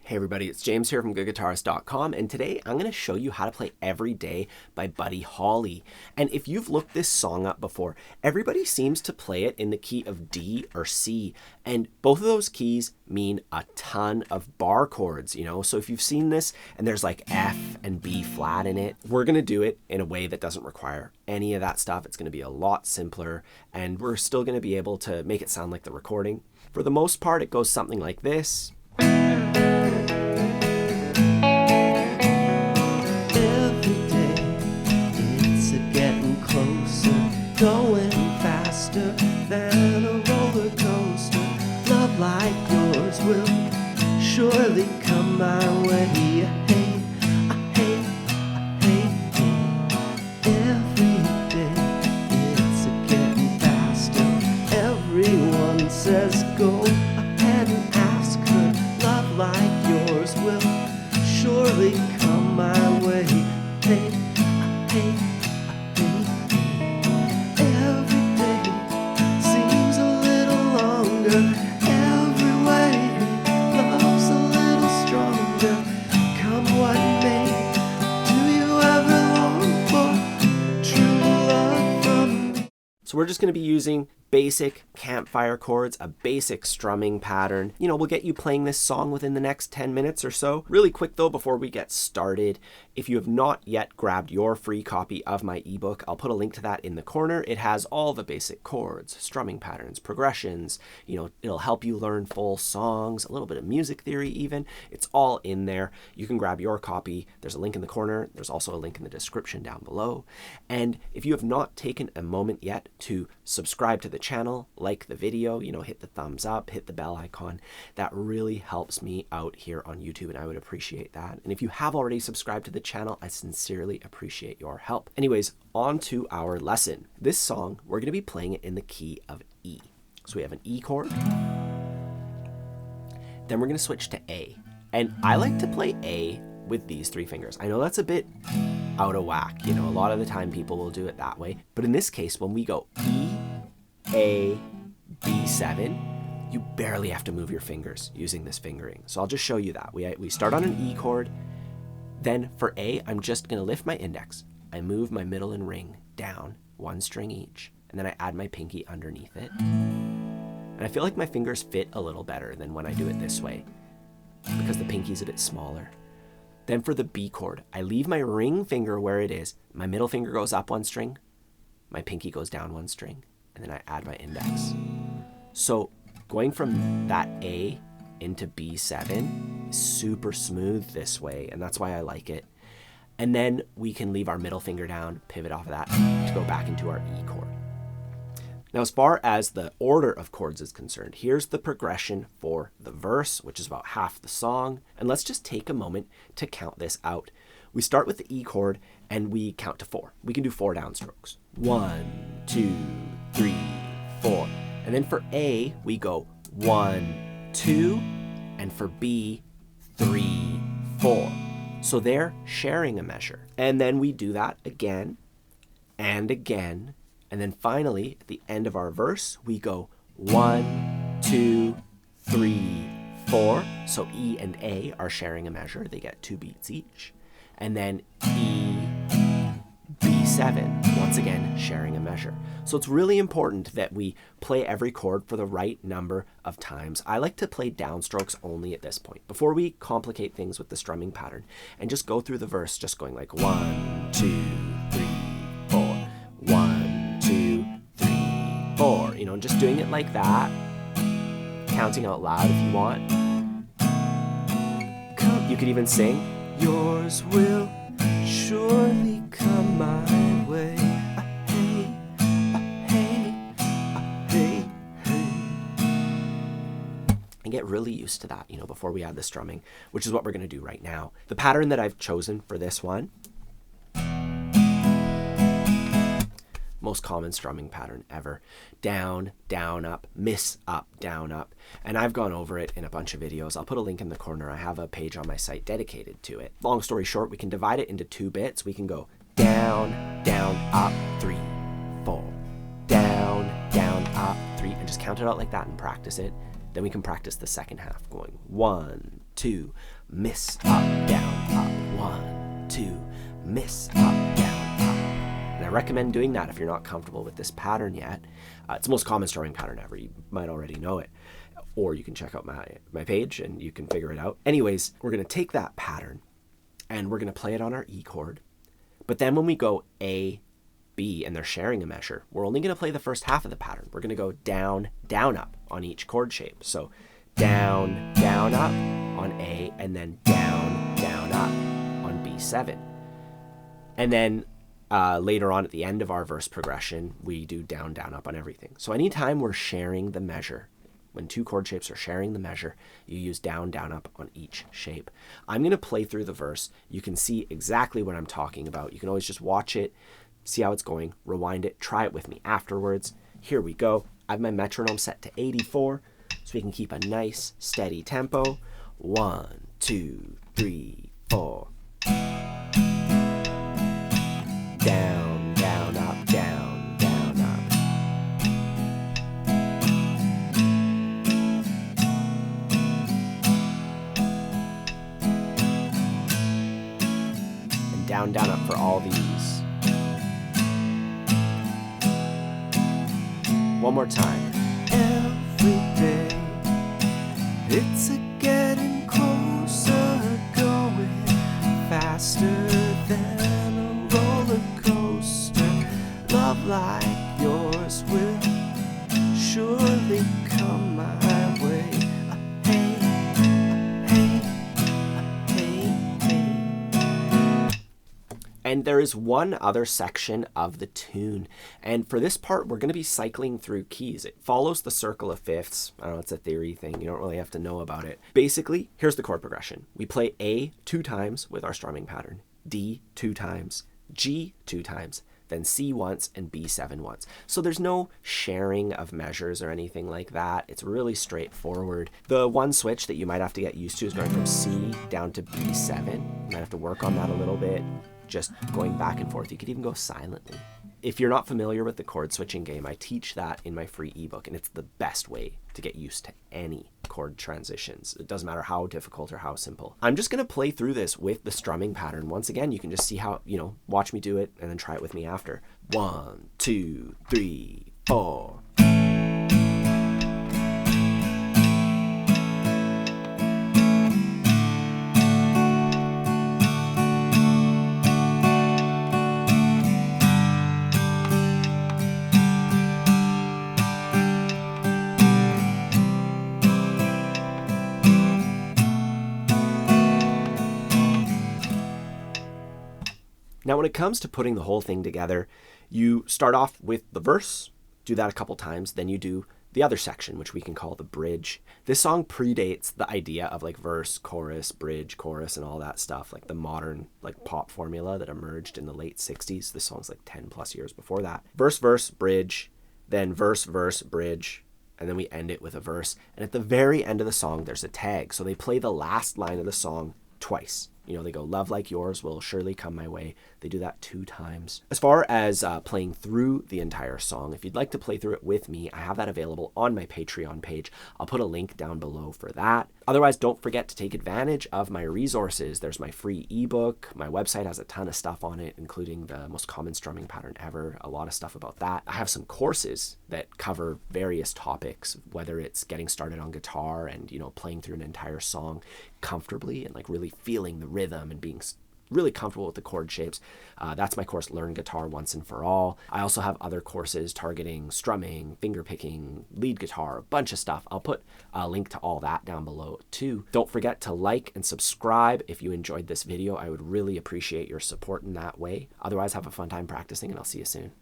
Hey everybody, it's James here from Guitarist.com, and today I'm going to show you how to play Every Day by Buddy Holly. And if you've looked this song up before, everybody seems to play it in the key of D or C, and both of those keys mean a ton of bar chords, you know? So if you've seen this and there's like F and B flat in it, we're going to do it in a way that doesn't require any of that stuff. It's going to be a lot simpler, and we're still going to be able to make it sound like the recording. For the most part, it goes something like this. Going faster than a roller coaster. Love like yours will surely come my way. Hey, hey, hey, hey. Every day it's a getting faster. Everyone says go ahead and ask her. Love like yours will surely come my way. Hey, hey. So we're just going to be using basic campfire chords, a basic strumming pattern. You know, we'll get you playing this song within the next 10 minutes or so. Really quick though, before we get started, if you have not yet grabbed your free copy of my ebook, I'll put a link to that in the corner. It has all the basic chords, strumming patterns, progressions. You know, it'll help you learn full songs, a little bit of music theory even. It's all in there. You can grab your copy. There's a link in the corner. There's also a link in the description down below. And if you have not taken a moment yet to subscribe to the channel, like the video, you know, hit the thumbs up, hit the bell icon. That really helps me out here on YouTube, and I would appreciate that. And if you have already subscribed to the channel, I sincerely appreciate your help. Anyways, on to our lesson. This song, we're going to be playing it in the key of E. So we have an E chord. Then we're going to switch to A. And I like to play A with these three fingers. I know that's a bit out of whack. You know, a lot of the time people will do it that way. But in this case, when we go E, A, B7, you barely have to move your fingers using this fingering. So I'll just show you that. We start on an E chord. Then for A, I'm just going to lift my index. I move my middle and ring down, one string each. And then I add my pinky underneath it. And I feel like my fingers fit a little better than when I do it this way, because the pinky's a bit smaller. Then for the B chord, I leave my ring finger where it is. My middle finger goes up one string. My pinky goes down one string. And then I add my index. So going from that A into B7 is super smooth this way, and that's why I like it. And then we can leave our middle finger down, pivot off of that to go back into our E chord. Now, as far as the order of chords is concerned, here's the progression for the verse, which is about half the song. And let's just take a moment to count this out. We start with the E chord and we count to 4. We can do 4 downstrokes. 1, 2, 3, 4. And then for A, we go 1, 2, and for B, 3, 4. So they're sharing a measure. And then we do that again and again. And then finally, at the end of our verse, we go 1, 2, 3, 4. So E and A are sharing a measure. They get 2 beats each. And then E, B7, once again, sharing a measure. So it's really important that we play every chord for the right number of times. I like to play downstrokes only at this point, before we complicate things with the strumming pattern, and just go through the verse, just going like 1, 2, 3, 4, 1, 2, 3, 4. You know, just doing it like that, counting out loud if you want. You could even sing, yours will surely come my way. Hey, hey, hey, hey. And get really used to that, you know, before we add the strumming, which is what we're going to do right now. The pattern that I've chosen for this one, most common strumming pattern ever. Down, down, up, miss, up, down, up. And I've gone over it in a bunch of videos. I'll put a link in the corner. I have a page on my site dedicated to it. Long story short, we can divide it into 2 bits. We can go down, down, up, 3, 4. Down, down, up, 3. And just count it out like that and practice it. Then we can practice the second half, going 1, 2, miss, up, down, up, 1, 2, miss, up, down, up. And I recommend doing that if you're not comfortable with this pattern yet. It's the most common strumming pattern ever. You might already know it. Or you can check out my page and you can figure it out. Anyways, we're going to take that pattern and we're going to play it on our E chord. But then when we go A, B, and they're sharing a measure, we're only going to play the first half of the pattern. We're going to go down, down, up on each chord shape. So down, down, up on A, and then down, down, up on B7. And then later on at the end of our verse progression, we do down, down, up on everything. So anytime we're sharing the measure, when two chord shapes are sharing the measure, you use down, down, up on each shape. I'm going to play through the verse. You can see exactly what I'm talking about. You can always just watch it, see how it's going, rewind it, try it with me afterwards. Here we go. I have my metronome set to 84, so we can keep a nice, steady tempo. 1, 2, 3, 4. Down, down, up, down, down, up. And down, down, up for all these. One more time. Every day, it's a getting closer, going faster than a roller coaster. Love like yours will surely come my way. Hey, hey, hey, hey. And there is one other section of the tune. And for this part, we're going to be cycling through keys. It follows the circle of fifths. I don't know, it's a theory thing. You don't really have to know about it. Basically, here's the chord progression. We play A 2 times with our strumming pattern, D 2 times, G 2 times, then C once, and B7 once. So there's no sharing of measures or anything like that. It's really straightforward. The one switch that you might have to get used to is going from C down to B7. You might have to work on that a little bit, just going back and forth. You could even go silently. If you're not familiar with the chord switching game, I teach that in my free ebook, and it's the best way to get used to any chord transitions. It doesn't matter how difficult or how simple. I'm just going to play through this with the strumming pattern. Once again, you can just see how, watch me do it and then try it with me after. 1, 2, 3, 4. Now, when it comes to putting the whole thing together, you start off with the verse, do that a couple times, then you do the other section, which we can call the bridge. This song predates the idea of like verse, chorus, bridge, chorus, and all that stuff, like the modern like pop formula that emerged in the late 60s. This song's like 10 plus years before that. Verse, verse, bridge, then verse, verse, bridge, and then we end it with a verse. And at the very end of the song, there's a tag. So they play the last line of the song twice. They go, love like yours will surely come my way. They do that 2 times. As far as playing through the entire song, if you'd like to play through it with me, I have that available on my Patreon page. I'll put a link down below for that. Otherwise, don't forget to take advantage of my resources. There's my free ebook. My website has a ton of stuff on it, including the most common strumming pattern ever, a lot of stuff about that. I have some courses that cover various topics, whether it's getting started on guitar and, playing through an entire song comfortably and like really feeling the rhythm and being really comfortable with the chord shapes. That's my course, Learn Guitar Once and For All. I also have other courses targeting strumming, finger picking, lead guitar, a bunch of stuff. I'll put a link to all that down below too. Don't forget to like and subscribe if you enjoyed this video. I would really appreciate your support in that way. Otherwise, have a fun time practicing, and I'll see you soon.